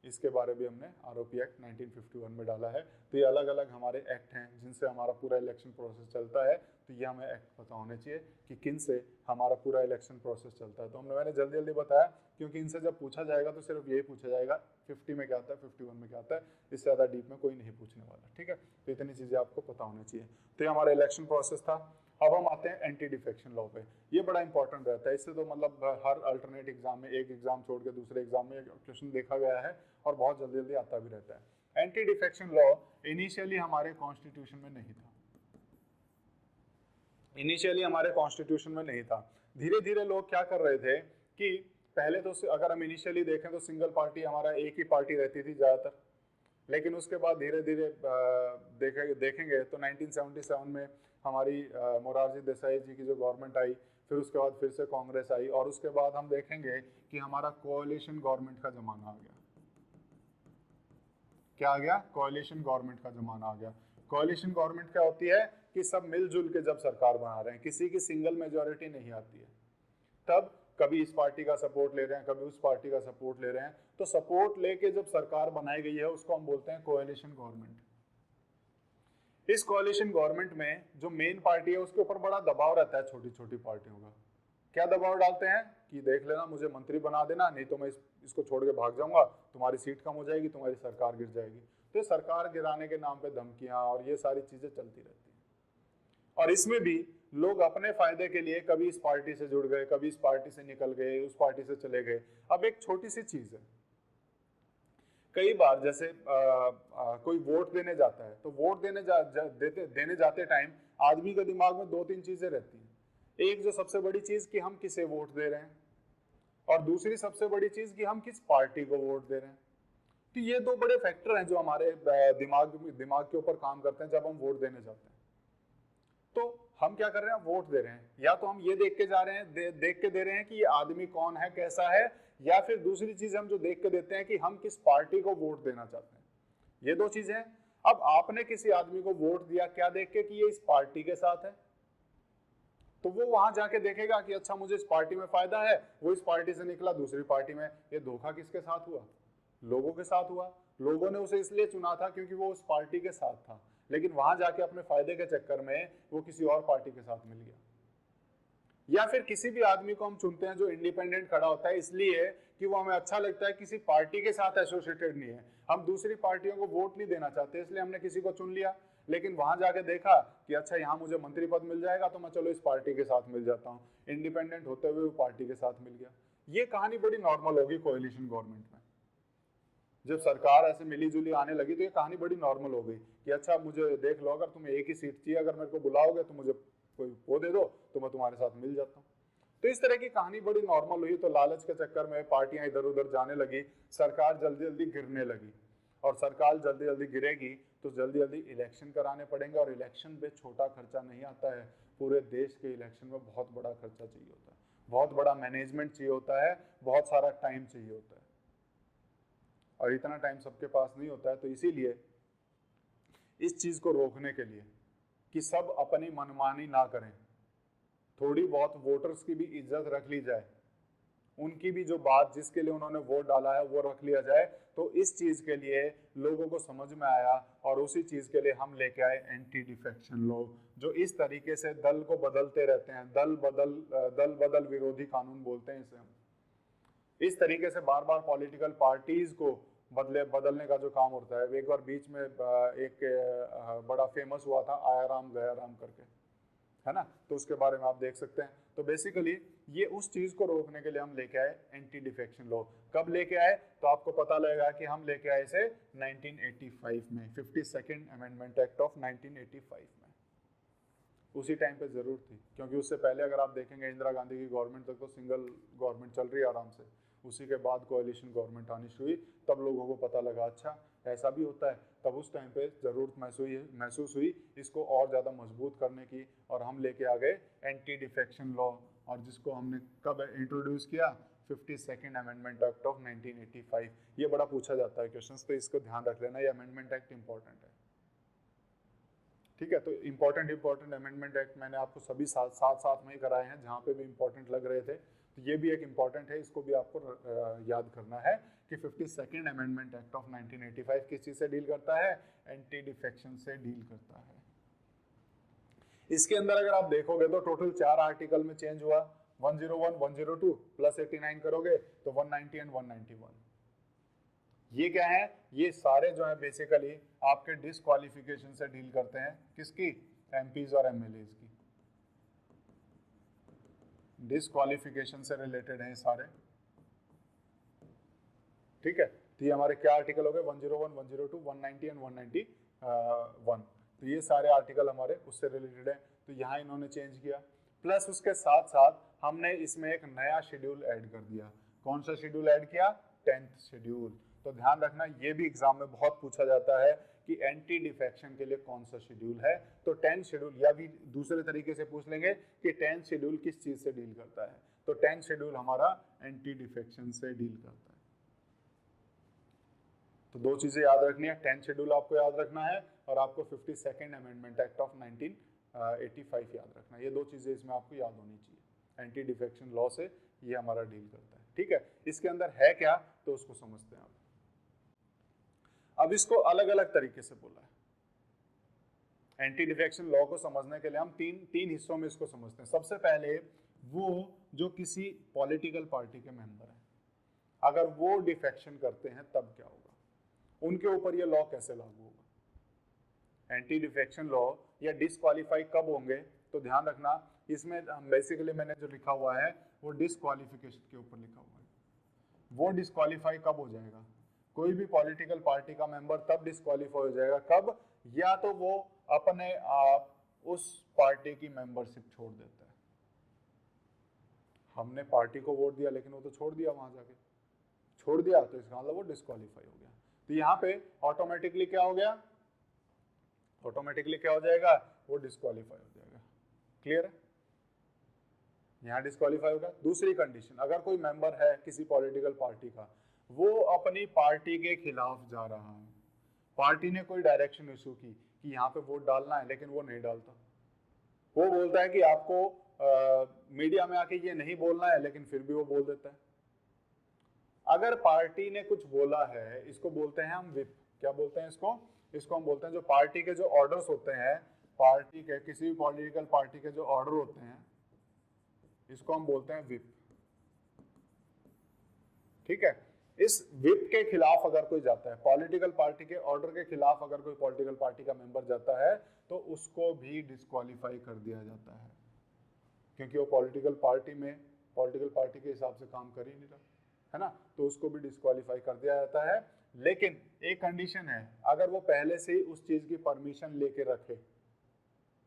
इसके बारे में हमने आरओपी एक्ट 1951 में डाला है। तो ये अलग अलग हमारे एक्ट हैं जिनसे हमारा पूरा इलेक्शन प्रोसेस चलता है। तो ये हमें एक्ट पता होने चाहिए कि किन से हमारा पूरा इलेक्शन प्रोसेस चलता है। तो मैंने जल्दी जल्दी बताया क्योंकि इनसे जब पूछा जाएगा तो सिर्फ यही पूछा जाएगा 50 में क्या आता है, 51 में क्या आता है, इससे ज़्यादा डीप में कोई नहीं पूछने वाला, ठीक है। तो इतनी चीज़ें आपको पता होनी चाहिए। तो ये हमारा इलेक्शन प्रोसेस था। अब हम आते हैं एंटी डिफेक्शन लॉ पे। ये बड़ा इंपॉर्टेंट रहता है, इससे तो मतलब हर अल्टरनेट एग्जाम में, एक एग्जाम छोड़ के दूसरे एग्जाम में क्वेश्चन देखा गया है और बहुत जल्दी जल्दी आता भी रहता है। एंटी डिफेक्शन लॉ इनिशियली हमारे कॉन्स्टिट्यूशन में नहीं था, इनिशियली हमारे कॉन्स्टिट्यूशन में नहीं था। धीरे धीरे लोग क्या कर रहे थे कि पहले तो अगर हम इनिशियली देखें तो सिंगल पार्टी, हमारा एक ही पार्टी रहती थी ज़्यादातर। लेकिन उसके बाद धीरे धीरे देखेंगे तो 1977 में हमारी मोरारजी देसाई जी की जो गवर्नमेंट आई, फिर उसके बाद फिर से कांग्रेस आई, और उसके बाद हम देखेंगे कि हमारा कोalition गवर्नमेंट का जमाना आ गया। क्या आ गया? कोalition गवर्नमेंट का जमाना आ गया। कोalition गवर्नमेंट क्या होती है कि सब मिलजुल के जब सरकार बना रहे हैं, किसी की सिंगल मेजोरिटी नहीं आती है, तब कभी इस पार्टी का सपोर्ट ले रहे हैं, कभी उस पार्टी का सपोर्ट ले रहे हैं, तो सपोर्ट लेके जब सरकार बनाई गई है उसको हम बोलते हैं कोalition गवर्नमेंट। इस कोalition गवर्नमेंट में जो मेन पार्टी है उसके ऊपर बड़ा दबाव रहता है छोटी छोटी पार्टियों का। क्या दबाव डालते हैं कि देख लेना, मुझे मंत्री बना देना, नहीं तो मैं इसको छोड़ के भाग जाऊंगा, तुम्हारी सीट कम हो जाएगी, तुम्हारी सरकार गिर जाएगी। तो सरकार गिराने के नाम पे धमकियां और ये सारी चीजें चलती रहती हैं। और इसमें भी लोग अपने फायदे के लिए कभी इस पार्टी से जुड़ गए, कभी इस पार्टी से निकल गए, उस पार्टी से चले गए। अब एक छोटी सी चीज है, कई बार जैसे कोई वोट देने जाता है तो वोट देने जाते टाइम आदमी के दिमाग में दो तीन चीजें रहती हैं। एक जो सबसे बड़ी चीज कि हम किसे वोट दे रहे हैं, और दूसरी सबसे बड़ी चीज कि हम किस पार्टी को वोट दे रहे हैं। तो ये दो बड़े फैक्टर हैं जो हमारे दिमाग के ऊपर काम करते हैं जब हम वोट देने जाते हैं। तो हम क्या कर रहे हैं? वोट दे रहे हैं, या तो हम ये देख के जा रहे हैं, देख के दे रहे हैं कि ये आदमी कौन है, कैसा है, या फिर दूसरी चीज हम जो देख के देते हैं कि हम किस पार्टी को वोट देना चाहते हैं। ये दो चीजें। अब आपने किसी आदमी को वोट दिया क्या देख के कि ये इस पार्टी के साथ है, तो वो वहां जाके देखेगा कि अच्छा मुझे इस पार्टी में फायदा है, वो इस पार्टी से निकला दूसरी पार्टी में। ये धोखा किसके साथ हुआ? लोगों के साथ हुआ। लोगों ने उसे इसलिए चुना था क्योंकि वो उस पार्टी के साथ था, लेकिन वहां जाके अपने फायदे के चक्कर में वो किसी और पार्टी के साथ मिल गया। या फिर किसी भी आदमी को हम चुनते हैं जो इंडिपेंडेंट खड़ा होता है इसलिए कि वो हमें अच्छा लगता है, किसी पार्टी के साथ एसोसिएटेड नहीं है, हम दूसरी पार्टियों को वोट नहीं देना चाहते, इसलिए हमने किसी को चुन लिया। लेकिन वहां जाके देखा कि अच्छा यहाँ मुझे मंत्री पद मिल जाएगा तो मैं चलो इस पार्टी के साथ मिल जाता हूँ, इंडिपेंडेंट होते हुए वो पार्टी के साथ मिल गया। ये कहानी बड़ी नॉर्मल होगी कोएलिशन गवर्नमेंट में। जब सरकार ऐसे मिली जुली आने लगी तो ये कहानी बड़ी नॉर्मल हो गई कि अच्छा मुझे देख लो, अगर तुम्हें एक ही सीट चाहिए, अगर मेरे को बुलाओगे तो मुझे कोई वो दे दो तो मैं तुम्हारे साथ मिल जाता हूँ। तो इस तरह की कहानी बड़ी नॉर्मल हुई। तो लालच के चक्कर में पार्टियां इधर उधर जाने लगी, सरकार जल्दी जल्दी गिरने लगी, और सरकार जल्दी जल्दी गिरेगी तो जल्दी जल्दी इलेक्शन कराने पड़ेंगे। और इलेक्शन पे छोटा खर्चा नहीं आता है, पूरे देश के इलेक्शन में बहुत बड़ा खर्चा चाहिए होता है, बहुत बड़ा मैनेजमेंट चाहिए होता है, बहुत सारा टाइम चाहिए होता है, और इतना टाइम सबके पास नहीं होता है। तो इसीलिए इस चीज को रोकने के लिए कि सब अपनी मनमानी ना करें, थोड़ी बहुत वोटर्स की भी इज्जत रख ली जाए, उनकी भी जो बात जिसके लिए उन्होंने वोट डाला है वो रख लिया जाए। तो इस चीज के लिए लोगों को समझ में आया और उसी चीज के लिए हम लेके आए एंटी डिफेक्शन लॉ, जो इस तरीके से दल को बदलते रहते हैं, दल बदल विरोधी कानून बोलते हैं इसे हम। इस तरीके से बार बार पॉलिटिकल पार्टीज को बदलने का जो काम होता है। एक बार बीच में एक बड़ा फेमस हुआ था आया राम गया राम करके, है ना, तो उसके बारे में आप देख सकते हैं। तो बेसिकली ये उस चीज को रोकने के लिए हम लेके आए एंटी डिफेक्शन लॉ। कब लेके आए तो आपको पता लगेगा कि हम लेके आए इसे 1985 में, 52nd अमेंडमेंट एक्ट ऑफ 1985 में। उसी टाइम पे जरूर थी, क्योंकि उससे पहले अगर आप देखेंगे इंदिरा गांधी की गवर्नमेंट तक तो सिंगल गवर्नमेंट चल रही है आराम से, उसी के बाद कोएलिशन गवर्नमेंट आनी शुरू हुई, तब लोगों को पता लगा अच्छा ऐसा भी होता है। तब उस टाइम पे जरूरत महसूस हुई इसको और ज़्यादा मजबूत करने की, और हम लेके आ गए एंटी डिफेक्शन लॉ। और जिसको हमने कब इंट्रोड्यूस किया 52nd अमेंडमेंट एक्ट ऑफ 1985। ये बड़ा पूछा जाता है क्वेश्चंस, तो इसको ध्यान रख लेना, ये अमेंडमेंट एक्ट इंपॉर्टेंट है। ठीक है, तो इंपॉर्टेंट अमेंडमेंट एक्ट मैंने आपको सभी साथ में ही कराए हैं, जहाँ पे भी इंपॉर्टेंट लग रहे थे, तो ये भी एक इंपॉर्टेंट है, इसको भी आपको याद करना है कि 52nd अमेंडमेंट एक्ट ऑफ 1985 किस चीज़ से डील करता है, एंटी डिफेक्शन से डील करता है। इसके अंदर अगर आप देखोगे तो टोटल 4 आर्टिकल में चेंज हुआ, 101, 102 प्लस 89 करोगे तो 190 एंड 191। ये क्या है, ये सारे जो है बेसिकली आपके डिस्क्वालिफिकेशन से डील करते हैं, किसकी, एमपीज और एमएलएज की, डिस्क्वालिफिकेशन से रिलेटेड हैं सारे। ठीक है, तो ये हमारे क्या आर्टिकल हो गए, 101, 102, 190 एंड 191। तो ये सारे आर्टिकल हमारे उससे रिलेटेड है, तो यहाँ इन्होंने चेंज किया। प्लस उसके साथ साथ हमने इसमें एक नया शेड्यूल ऐड कर दिया। कौन सा शेड्यूल ऐड किया, 10th शेड्यूल। तो ध्यान रखना, ये भी एग्जाम में बहुत पूछा जाता है कि एंटी डिफेक्शन के लिए कौन सा शेड्यूल है। तो 10th शेड्यूल, या भी दूसरे तरीके से पूछ लेंगे कि 10th शेड्यूल किस चीज से डील करता है, तो 10th शेड्यूल हमारा एंटी डिफेक्शन से डील करता है। तो दो चीजें याद रखनी है, 10th शेड्यूल आपको याद रखना है और आपको 52nd अमेंडमेंट एक्ट ऑफ 1985 याद रखना है। ये दो चीजें इसमें आपको याद होनी चाहिए। एंटी डिफेक्शन लॉ से ये हमारा डील करता है। ठीक है, इसके अंदर है क्या, तो उसको समझते हैं आप। अब इसको अलग अलग तरीके से बोला है। एंटी डिफेक्शन लॉ को समझने के लिए हम तीन हिस्सों में इसको समझते हैं। सबसे पहले वो जो किसी पॉलिटिकल पार्टी के मेंबर हैं, अगर वो डिफेक्शन करते हैं तब क्या होगा, उनके ऊपर ये लॉ कैसे लागू होगा। एंटी डिफेक्शन लॉ या डिस्क्वालीफाई कब होंगे, तो ध्यान रखना, इसमें बेसिकली मैंने जो लिखा हुआ है वो डिस्क्वालिफिकेशन के ऊपर लिखा हुआ है। वो डिस्क्वालीफाई कब हो जाएगा, कोई भी पॉलिटिकल पार्टी का मेंबर तब डिस्क्वालीफाई हो जाएगा, कब, या तो वो अपने आप उस पार्टी की मेंबरशिप छोड़ देता है। हमने पार्टी को वोट दिया लेकिन वो तो छोड़ दिया, वहां जाके छोड़ दिया, तो इसका मतलब वो डिस्क्वालीफाई हो गया। तो यहाँ पे ऑटोमेटिकली क्या हो गया, ऑटोमेटिकली क्या हो जाएगा, वो डिस्क्वालीफाई हो जाएगा। क्लियर है, यहाँ डिस्क्वालीफाई होगा। दूसरी कंडीशन, अगर कोई मेंबर है किसी पॉलिटिकल पार्टी का, वो अपनी पार्टी के खिलाफ जा रहा है, पार्टी ने कोई डायरेक्शन इशू की कि यहाँ पे वोट डालना है, लेकिन वो नहीं डालता, वो बोलता है कि आपको मीडिया में आके ये नहीं बोलना है, लेकिन फिर भी वो बोल देता है। अगर पार्टी ने कुछ बोला है, इसको बोलते हैं हम विप। क्या बोलते हैं इसको, इसको हम बोलते हैं जो पार्टी के जो ऑर्डर्स होते हैं, पार्टी के किसी भी पॉलिटिकल पार्टी के जो ऑर्डर होते हैं, इसको हम बोलते हैं विप। ठीक है, इस विप के खिलाफ अगर कोई जाता है, पॉलिटिकल पार्टी के ऑर्डर के खिलाफ अगर कोई पॉलिटिकल पार्टी का मेंबर जाता है, तो उसको भी डिस्क्वालीफाई कर दिया जाता है, क्योंकि वो पॉलिटिकल पार्टी के हिसाब से काम कर ही नहीं रहा है ना, तो उसको भी डिस्क्वालीफाई कर दिया जाता है। लेकिन एक कंडीशन है, अगर वो पहले से ही उस चीज की परमिशन लेके रखे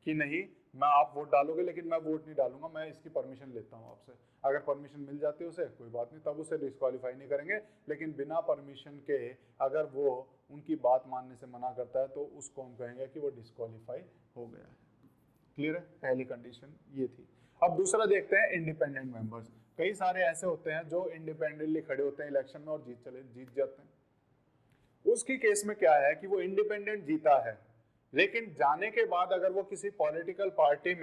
कि नहीं, मैं आप वोट डालोगे लेकिन मैं वोट नहीं डालूंगा, मैं इसकी परमिशन लेता हूँ आपसे, अगर परमिशन मिल जाती है उसे, कोई बात नहीं, तब उसे डिस्क्वालीफाई नहीं करेंगे। लेकिन बिना परमिशन के अगर वो उनकी बात मानने से मना करता है, तो उसको हम कहेंगे कि वो डिस्क्वालीफाई हो गया है। क्लियर है, पहली कंडीशन ये थी। अब दूसरा देखते हैं, इंडिपेंडेंट मेंबर्स। कई सारे ऐसे होते हैं जो इंडिपेंडेंटली खड़े होते हैं इलेक्शन में और जीत जाते हैं। उसकी केस में क्या है कि वो इंडिपेंडेंट जीता है, लेकिन जाने के बाद अगर वो किसी पॉलिटिकल पार्टी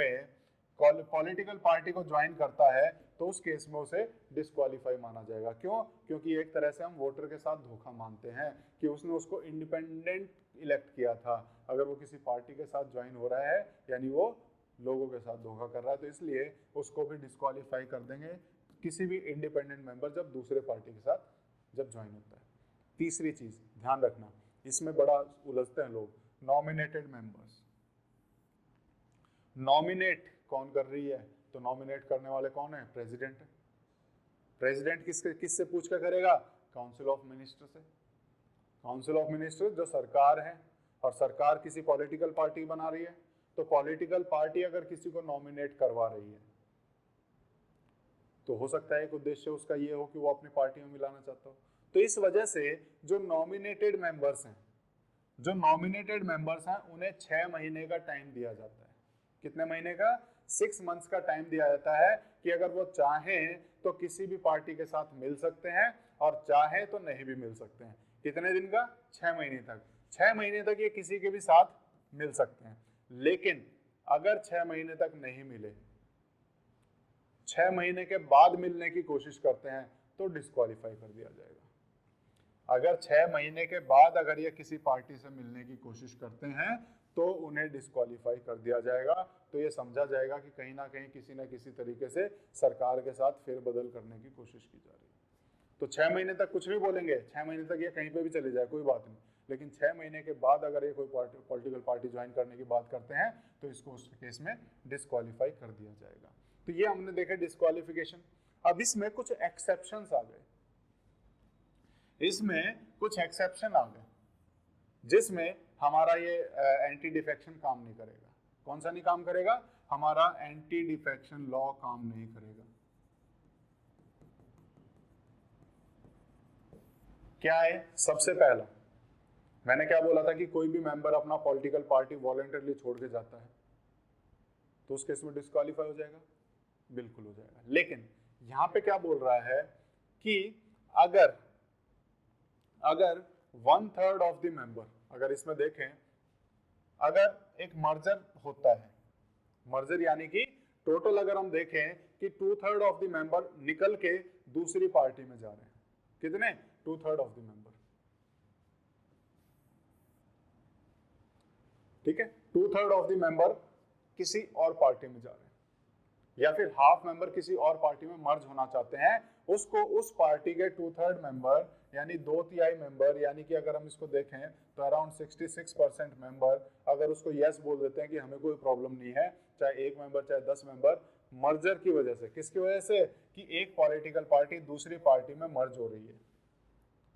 को ज्वाइन करता है, तो उस केस में उसे डिस्क्वालीफाई माना जाएगा। क्यों, क्योंकि एक तरह से हम वोटर के साथ धोखा मानते हैं कि उसने उसको इंडिपेंडेंट इलेक्ट किया था। अगर वो किसी पार्टी के साथ ज्वाइन हो रहा है, यानी वो लोगों के साथ धोखा कर रहा है, तो इसलिए उसको भी डिस्क्वालीफाई कर देंगे, किसी भी इंडिपेंडेंट मेंबर जब दूसरे पार्टी के साथ जब ज्वाइन होता है। तीसरी चीज ध्यान रखना, इसमें बड़ा उलझते हैं लोग, नॉमिनेटेड मेंबर्स। नॉमिनेट कौन कर रही है, तो नॉमिनेट करने वाले कौन है, प्रेसिडेंट है। प्रेसिडेंट किससे पूछ कर करेगा, काउंसिल ऑफ मिनिस्टर से। काउंसिल ऑफ मिनिस्टर जो सरकार है, और सरकार किसी पॉलिटिकल पार्टी बना रही है, तो पॉलिटिकल पार्टी अगर किसी को नॉमिनेट करवा रही है, तो हो सकता है एक उद्देश्य उसका ये हो कि वो अपनी पार्टी में मिलाना चाहता हो। तो इस वजह से जो नॉमिनेटेड मेंबर्स हैं, उन्हें 6 महीने का टाइम दिया जाता है। कितने महीने का? 6 मंथ्स का टाइम दिया जाता है कि अगर वो चाहें तो किसी भी पार्टी के साथ मिल सकते हैं और चाहे तो नहीं भी मिल सकते हैं। कितने दिन का? 6 महीने तक। 6 महीने तक ये किसी के भी साथ मिल सकते हैं, लेकिन अगर 6 महीने तक नहीं मिले, 6 महीने के बाद मिलने की कोशिश करते हैं तो डिस्क्वालीफाई कर दिया जाएगा। अगर 6 महीने के बाद अगर ये किसी पार्टी से मिलने की कोशिश करते हैं तो उन्हें डिस्क्वालीफाई कर दिया जाएगा। तो ये समझा जाएगा कि कहीं ना कहीं किसी न किसी तरीके से सरकार के साथ फेरबदल करने की कोशिश की जा रही है। तो 6 महीने तक कुछ भी बोलेंगे, 6 महीने तक ये कहीं पे भी चले जाए कोई बात नहीं, लेकिन 6 महीने के बाद अगर ये कोई पॉलिटिकल पार्टी ज्वाइन करने की बात करते हैं तो इसको उस केस में डिस्क्वालीफाई कर दिया जाएगा। तो ये हमने देखा डिस्क्वालिफिकेशन। अब इसमें कुछ एक्सेप्शंस आ गए, इसमें कुछ एक्सेप्शन आ गए जिसमें हमारा ये एंटी डिफेक्शन काम नहीं करेगा। कौन सा नहीं काम करेगा? हमारा एंटी डिफेक्शन लॉ काम नहीं करेगा। क्या है? सबसे पहला मैंने क्या बोला था कि कोई भी मेंबर अपना पॉलिटिकल पार्टी वॉलंटरली छोड़ के जाता है तो उस केस में डिस्क्वालीफाई हो जाएगा, बिल्कुल हो जाएगा। लेकिन यहां पे क्या बोल रहा है कि अगर 1/3 ऑफ द मेंबर, अगर इसमें देखें, अगर एक मर्जर होता है, मर्जर यानी कि टोटल अगर हम देखें कि 2/3 ऑफ द मेंबर निकल के दूसरी पार्टी में जा रहे हैं, कितने? 2/3 ऑफ द मेंबर, ठीक है। 2/3 ऑफ द मेंबर किसी और पार्टी में जा रहे हैं, या फिर हाफ मेंबर किसी और पार्टी में मर्ज होना चाहते हैं, उसको उस पार्टी के 2/3 मेंबर यानी 2/3 मेंबर, यानी कि अगर हम इसको देखें तो अराउंड 66% मेंबर अगर उसको यस बोल देते हैं कि हमें कोई प्रॉब्लम नहीं है, चाहे 1 मेंबर चाहे 10 मेंबर, मर्जर की वजह से, किसकी वजह से? कि एक पॉलिटिकल पार्टी दूसरी पार्टी में मर्ज हो रही है,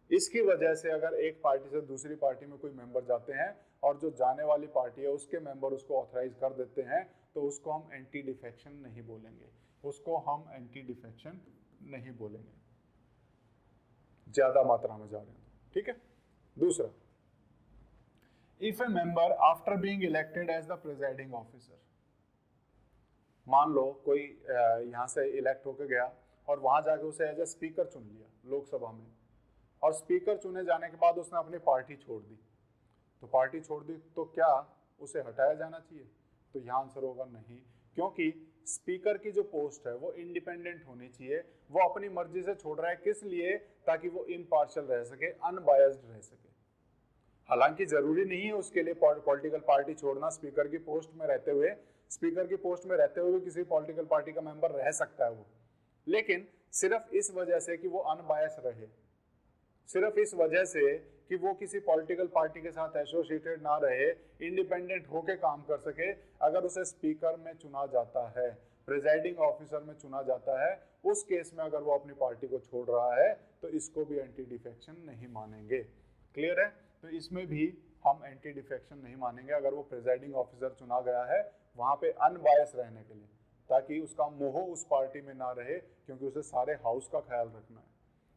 इसकी वजह से अगर एक पार्टी से दूसरी पार्टी में कोई मेंबर जाते हैं और जो जाने वाली पार्टी है उसके मेंबर उसको ऑथराइज कर देते हैं तो उसको हम एंटी डिफेक्शन नहीं बोलेंगे, उसको हम एंटी डिफेक्शन नहीं बोलेंगे, ज्यादा मात्रा में जा रहे हैं, ठीक है। दूसरा, if a member after being elected as the presiding officer, मान लो कोई यहां से इलेक्ट होकर गया और वहां जाके उसे एज ए स्पीकर चुन लिया लोकसभा में, और स्पीकर चुने जाने के बाद उसने अपनी पार्टी छोड़ दी, तो पार्टी छोड़ दी तो क्या उसे हटाया जाना चाहिए? तो यहाँ आंसर होगा नहीं, क्योंकि स्पीकर की जो पोस्ट है वो इंडिपेंडेंट होनी चाहिए, वो अपनी मर्जी से छोड़ रहा है, किस लिए? ताकि वो इम्पार्शियल रह सके, अनबायस्ड रह सके। हालांकि जरूरी नहीं है उसके लिए पॉलिटिकल पार्टी छोड़ना, स्पीकर की पोस्ट में रहते हुए, स्पीकर की पोस्ट में रहते हुए किसी पॉलिटिकल पार्टी का मेंबर रह सकता है वो, लेकिन सिर्फ इस वजह से कि वो अनबायस रहे, सिर्फ इस वजह से कि वो किसी पॉलिटिकल पार्टी के साथ एसोसिएटेड ना रहे, इंडिपेंडेंट होके काम कर सके, अगर उसे स्पीकर में चुना जाता है, प्रिजाइडिंग ऑफिसर में चुना जाता है, उस केस में अगर वो अपनी पार्टी को छोड़ रहा है तो इसको भी एंटी डिफेक्शन नहीं मानेंगे। क्लियर है? तो इसमें भी हम एंटी डिफेक्शन नहीं मानेंगे अगर वो प्रिजाइडिंग ऑफिसर चुना गया है वहां पे अनबायस रहने के लिए, ताकि उसका मोह उस पार्टी में ना रहे, क्योंकि उसे सारे हाउस का ख्याल रखना है।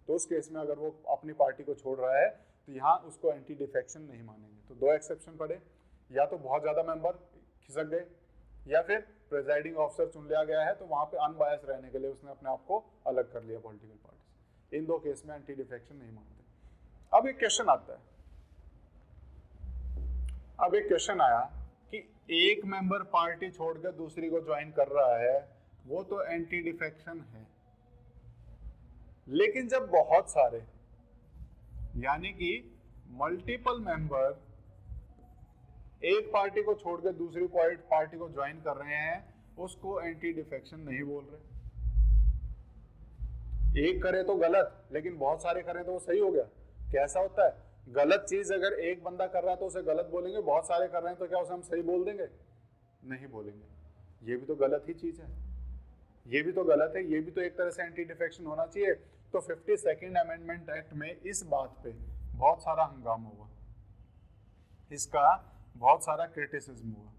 तो उस केस में अगर वो अपनी पार्टी को छोड़ रहा है तो यहाँ उसको एंटी डिफेक्शन नहीं मानेंगे। तो दो एक्सेप्शन पड़े, या तो बहुत ज्यादा मेंबर खिसक गए, या फिर प्रिजाइडिंग ऑफिसर चुन लिया गया है तो वहां पे अनबायस रहने के लिए उसने अपने आप को अलग कर लिया पॉलिटिकल पार्टी से। इन दो केस में एंटी डिफेक्शन नहीं मानते। अब एक क्वेश्चन आता है, अब एक क्वेश्चन आया कि एक मेंबर पार्टी छोड़कर दूसरी को ज्वाइन कर रहा है, वो तो एंटी डिफेक्शन है, लेकिन जब बहुत सारे यानी कि मल्टीपल मेंबर एक पार्टी को छोड़कर दूसरी पार्टी को ज्वाइन कर रहे हैं, उसको एंटी डिफेक्शन नहीं बोल रहे। एक करे तो गलत, लेकिन बहुत सारे करें तो वो सही हो गया। कैसा होता है? गलत चीज अगर एक बंदा कर रहा है तो उसे गलत बोलेंगे, बहुत सारे कर रहे हैं तो क्या उसे हम सही बोल देंगे? नहीं बोलेंगे। ये भी तो गलत ही चीज है, ये भी तो गलत है, ये भी तो एक तरह से एंटी डिफेक्शन होना चाहिए। तो 52nd अमेंडमेंट एक्ट में इस बात पे बहुत सारा हंगामा हुआ, इसका बहुत सारा क्रिटिसिज्म हुआ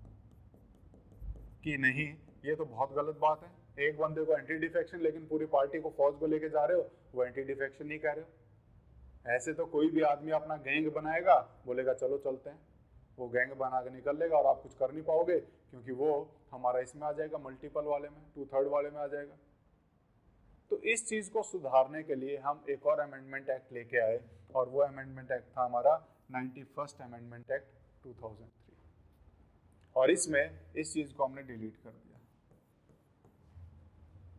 कि नहीं ये तो बहुत गलत बात है, एक बंदे को एंटी डिफेक्शन लेकिन पूरी पार्टी को फौज को लेके जा रहे हो, वो एंटी डिफेक्शन नहीं कह रहे हो। ऐसे तो कोई भी आदमी अपना गैंग बनाएगा, बोलेगा चलो चलते हैं, वो गैंग बना के निकल लेगा और आप कुछ कर नहीं पाओगे, क्योंकि वो हमारा इसमें आ जाएगा, मल्टीपल वाले में, 2/3 वाले में आ जाएगा। तो इस चीज को सुधारने के लिए हम एक और अमेंडमेंट एक्ट लेके आए, और वो अमेंडमेंट एक्ट था हमारा 91st अमेंडमेंट एक्ट 2003, और इसमें इस चीज को हमने डिलीट कर दिया।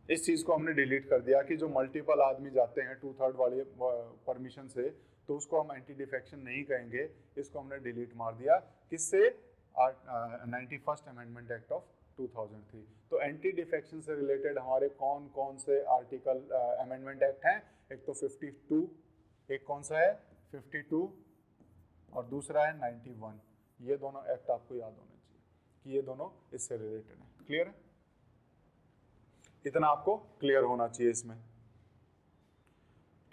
इस चीज को हमने डिलीट कर दिया कि जो मल्टीपल आदमी जाते हैं 2/3 वाले परमिशन से, तो उसको हम एंटी डिफेक्शन नहीं कहेंगे, इसको हमने डिलीट मार दिया। किससे? 91st amendment act of 2003। तो एंटी डिफेक्शन से रिलेटेड हमारे कौन कौन से आर्टिकल अमेंडमेंट एक्ट हैं? एक तो 52, एक कौन सा है 52, और दूसरा है 91। ये दोनों एक्ट आपको याद होने चाहिए कि ये दोनों इससे रिलेटेड हैं। क्लियर है? इतना आपको क्लियर होना चाहिए इसमें।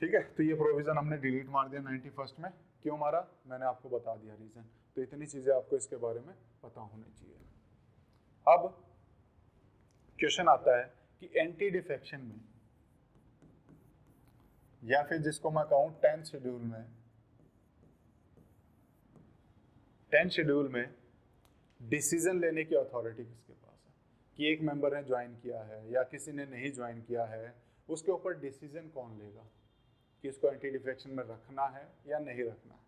ठीक है, तो ये प्रोविजन हमने डिलीट मार दिया 91st में। क्यों मारा? मैंने आपको बता दिया रीजन। तो इतनी चीजें आपको इसके बारे में पता होनी चाहिए। अब क्वेश्चन आता है कि एंटी डिफेक्शन में, या फिर जिसको मैं कहूं 10th शेड्यूल में डिसीजन लेने की अथॉरिटी किसके पास है? कि एक मेंबर ने ज्वाइन किया है या किसी ने नहीं ज्वाइन किया है, उसके ऊपर डिसीजन कौन लेगा कि इसको एंटी डिफेक्शन में रखना है या नहीं रखना है?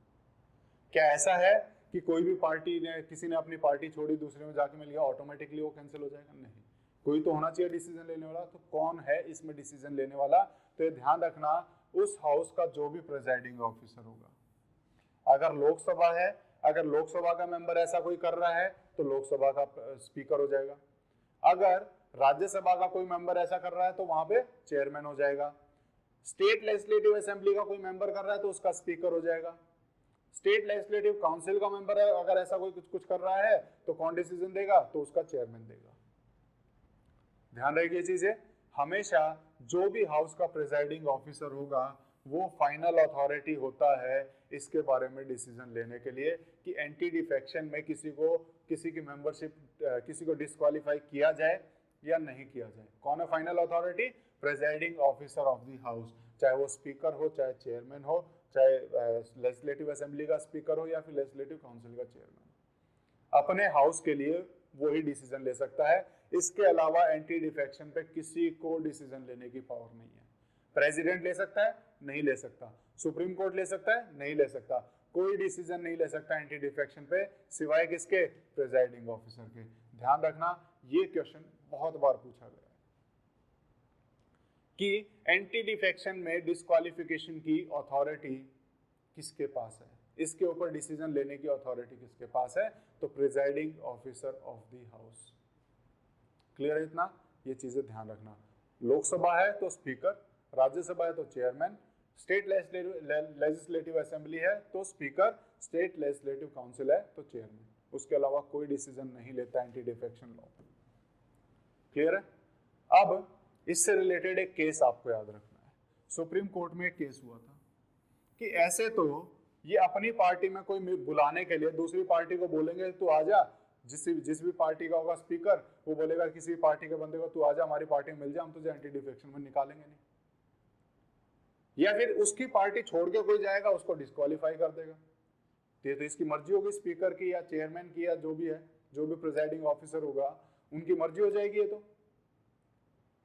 क्या ऐसा है कि कोई भी पार्टी ने, किसी ने अपनी पार्टी छोड़ी, दूसरे में जाके मिल गया, ऑटोमेटिकली वो कैंसिल हो जाएगा? नहीं, कोई तो होना चाहिए डिसीजन लेने वाला। तो कौन है इसमें डिसीजन लेने वाला? तो ये ध्यान रखना, उस हाउस का जो भी प्रेजाइडिंग ऑफिसर होगा। अगर लोकसभा है, अगर लोकसभा का मेंबर ऐसा कोई कर रहा है तो लोकसभा का स्पीकर हो जाएगा। अगर राज्यसभा का कोई मेंबर ऐसा कर रहा है तो वहां पे चेयरमैन हो जाएगा। स्टेट लेजिस्लेटिव असेंबली का कोई मेंबर कर रहा है तो उसका स्पीकर हो जाएगा। स्टेट लेजिस्लेटिव काउंसिल का मेंबर है, अगर ऐसा कोई कुछ कर रहा है तो कौन डिसीजन देगा? तो उसका चेयरमैन देगा। ध्यान रखिए चीजें, हमेशा जो भी हाउस का प्रिजाइडिंग ऑफिसर होगा वो फाइनल अथॉरिटी होता है इसके बारे में डिसीजन लेने के लिए कि एंटी डिफेक्शन में किसी की मेंबरशिप, किसी को डिस्क्वालीफाई किया जाए या नहीं किया जाए। कौन है final authority? Presiding officer of the house, चाहे वो स्पीकर हो, चाहे चेयरमैन हो, चाहे लेजिस्लेटिव असेंबली का स्पीकर हो या फिर लेजिस्लेटिव काउंसिल का चेयरमैन। अपने हाउस के लिए वही डिसीजन ले सकता है। इसके अलावा एंटी डिफेक्शन पे किसी को डिसीजन लेने की पावर नहीं है। प्रेसिडेंट ले सकता है? नहीं ले सकता। सुप्रीम कोर्ट ले सकता है? नहीं ले सकता। कोई डिसीजन नहीं ले सकता एंटी डिफेक्शन पे सिवाय किसके? प्रेजाइडिंग ऑफिसर के। ध्यान रखना, ये क्वेश्चन बहुत बार पूछा गया है कि एंटी डिफेक्शन में डिस्क्वालिफिकेशन की अथॉरिटी किसके पास है, इसके ऊपर डिसीजन लेने की अथॉरिटी किसके पास है? तो presiding officer of the house. Clear है इतना? ये चीजें ध्यान रखना। लोकसभा है तो स्पीकर, राज्यसभा है तो चेयरमैन, स्टेट लेजिस्लेटिव असेंबली है तो स्पीकर, स्टेट लेजिस्लेटिव काउंसिल है तो चेयरमैन। उसके अलावा कोई डिसीजन नहीं लेता एंटी डिफेक्शन लॉ। क्लियर है? अब इससे रिलेटेड एक केस आपको याद रखना है। सुप्रीम कोर्ट में एक केस हुआ था कि ऐसे तो ये अपनी पार्टी में कोई बुलाने के लिए दूसरी पार्टी को बोलेंगे तू आजा, जिस भी पार्टी का होगा स्पीकर वो बोलेगा किसी पार्टी के बंदे को तू आजा हमारी पार्टी में मिल जा, हम तुझे एंटी डिफेक्शन में निकालेंगे नहीं। या फिर उसकी पार्टी छोड़ के कोई जाएगा उसको डिस्क्वालीफाई कर देगा। तो इसकी मर्जी होगी स्पीकर की या चेयरमैन की या जो भी है, जो भी प्रिजाइडिंग ऑफिसर होगा उनकी मर्जी हो जाएगी। ये तो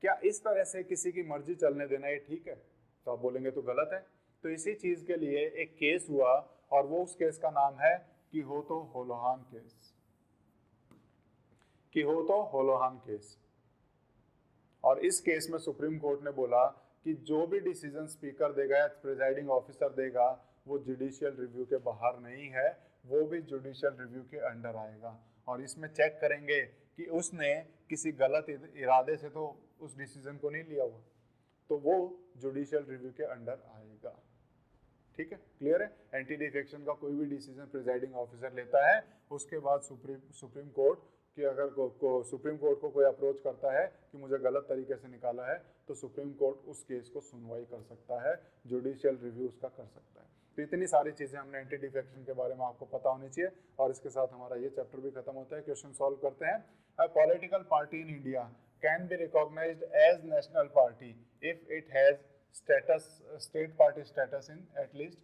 क्या इस तरह से किसी की मर्जी चलने देना ये ठीक है? तो आप बोलेंगे तो गलत है। तो इसी चीज के लिए एक केस हुआ और वो उस केस का नाम है किहोतो होलोहान केस। किहोतो होलोहान केस। और इस केस में सुप्रीम कोर्ट ने बोला कि जो भी डिसीजन स्पीकर देगा या प्रिजाइडिंग ऑफिसर देगा वो जुडिशियल रिव्यू के बाहर नहीं है, वो भी जुडिशियल रिव्यू के अंडर आएगा। और इसमें चेक करेंगे कि उसने किसी गलत इरादे से तो उस डिसीजन को नहीं लिया हुआ, तो वो जुडिशियल रिव्यू के अंडर आएगा। ठीक है? क्लियर है? एंटी डिफेक्शन का कोई भी डिसीजन प्रिजाइडिंग ऑफिसर लेता है, उसके बाद सुप्रीम कोर्ट कि अगर सुप्रीम कोर्ट को कोई अप्रोच करता है कि मुझे गलत तरीके से निकाला है तो सुप्रीम कोर्ट उस केस को सुनवाई कर सकता है, जुडिशियल रिव्यू उसका कर सकता है। तो इतनी सारी चीजें हमने एंटी डिफेक्शन के बारे में आपको पता होनी चाहिए। और इसके साथ हमारा ये चैप्टर भी खत्म होता है। क्वेश्चन सॉल्व करते हैं। A political party in India can be recognised as national party if it has state party status in at least.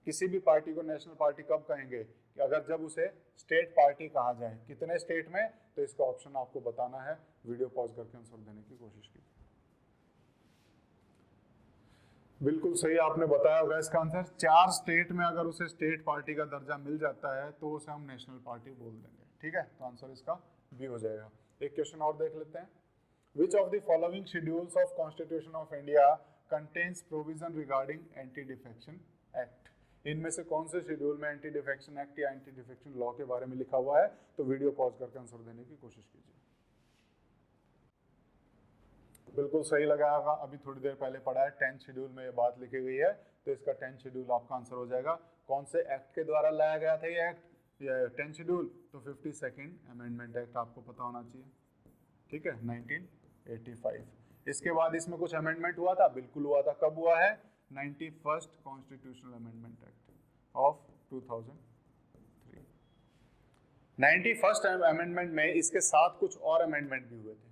किसी भी पार्टी को नेशनल पार्टी कब कहेंगे? कि कि अगर जब उसे स्टेट पार्टी कहा जाए कितने स्टेट में, तो इसका ऑप्शन आपको बताना है। वीडियो पॉज करके आंसर देने की कोशिश कीजिए। बिल्कुल सही आपने बताया होगा इसका आंसर। 4 स्टेट में अगर उसे स्टेट पार्टी का दर्जा मिल जाता है तो उसे हम नेशनल पार्टी बोल देंगे। ठीक है, तो आंसर इसका बी हो जाएगा। एक क्वेश्चन और देख लेते हैं। Which of the following schedules of Constitution of India contains provision regarding Anti-Defection Act? इनमें से कौन से शेड्यूल में एंटी डिफेक्शन एक्ट या एंटी डिफेक्शन लॉ के बारे में लिखा हुआ है? तो वीडियो पॉज करके आंसर देने की कोशिश कीजिए। बिल्कुल सही लगाया होगा, अभी थोड़ी देर पहले पढ़ा है। 10th शेड्यूल में ये बात लिखी गई है, तो इसका 10th शेड्यूल आपका आंसर हो जाएगा। कौन से एक्ट के द्वारा लाया गया था ये एक्ट, ये 10th शेड्यूल? तो 52nd अमेंडमेंट एक्ट आपको पता होना चाहिए। ठीक है, 1985। इसके बाद इसमें कुछ अमेंडमेंट हुआ था, बिल्कुल हुआ था। कब हुआ है? 91st constitutional amendment act of 2003। 91st amendment में इसके साथ कुछ और अमेंडमेंट भी हुए थे।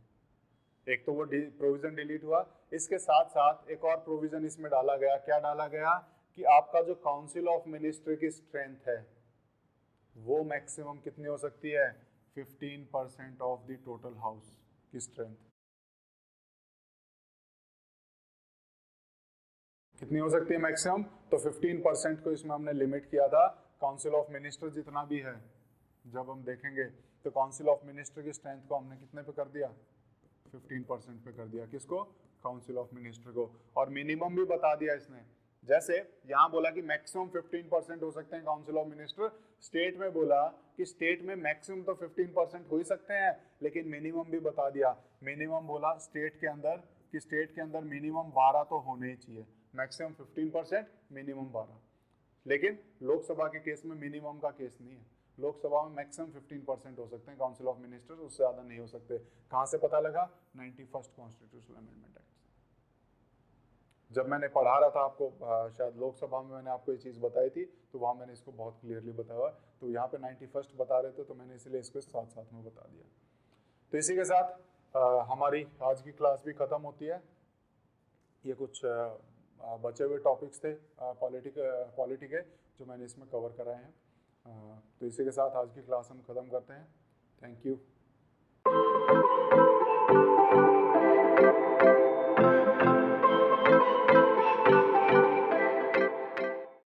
एक तो वो प्रोविजन डिलीट हुआ, इसके साथ साथ एक और प्रोविजन इसमें डाला गया। क्या डाला गया? कि आपका जो काउंसिल ऑफ मिनिस्टर की स्ट्रेंथ है वो मैक्सिमम कितनी हो सकती है? 15% ऑफ द टोटल हाउस की स्ट्रेंथ। कितनी हो सकती है मैक्सिमम? तो 15% को इसमें हमने लिमिट किया था। काउंसिल ऑफ मिनिस्टर जितना भी है, जब हम देखेंगे तो काउंसिल ऑफ मिनिस्टर की स्ट्रेंथ को हमने कितने पे कर दिया? 15% पे कर दिया। किसको? काउंसिल ऑफ मिनिस्टर को। और मिनिमम भी बता दिया इसने। जैसे यहाँ बोला कि मैक्सिमम 15% हो सकते हैं काउंसिल ऑफ मिनिस्टर, स्टेट में बोला कि स्टेट में मैक्सिमम तो 15% हो ही सकते हैं, लेकिन मिनिमम भी बता दिया। मिनिमम बोला स्टेट के अंदर कि स्टेट के अंदर मिनिमम 12 तो होने ही चाहिए। Maximum 15%, minimum 12। लेकिन लोकसभा के केस में मिनिमम का केस नहीं है। लोकसभा में मैक्सिमम 15% हो सकते हैं काउंसिल ऑफ मिनिस्टर्स, उससे ज़्यादा नहीं हो सकते। कहाँ से पता लगा? 91st constitutional amendment act. जब मैंने पढ़ा रहा था आपको, शायद लोकसभा में मैंने आपको ये चीज़ बताई थी, तो वहाँ मैंने इसको बहुत क्लियरली बताया। तो यहाँ पे 91st बता रहे थे, तो मैंने इसलिए इसको साथ साथ में बता दिया। तो इसी के साथ हमारी आज की क्लास भी ख़त्म होती है। ये कुछ बचे हुए टॉपिक्स थे पॉलिटी के, जो मैंने इसमें कवर कराए हैं। तो इसी के साथ आज की क्लास हम ख़त्म करते हैं। Thank you.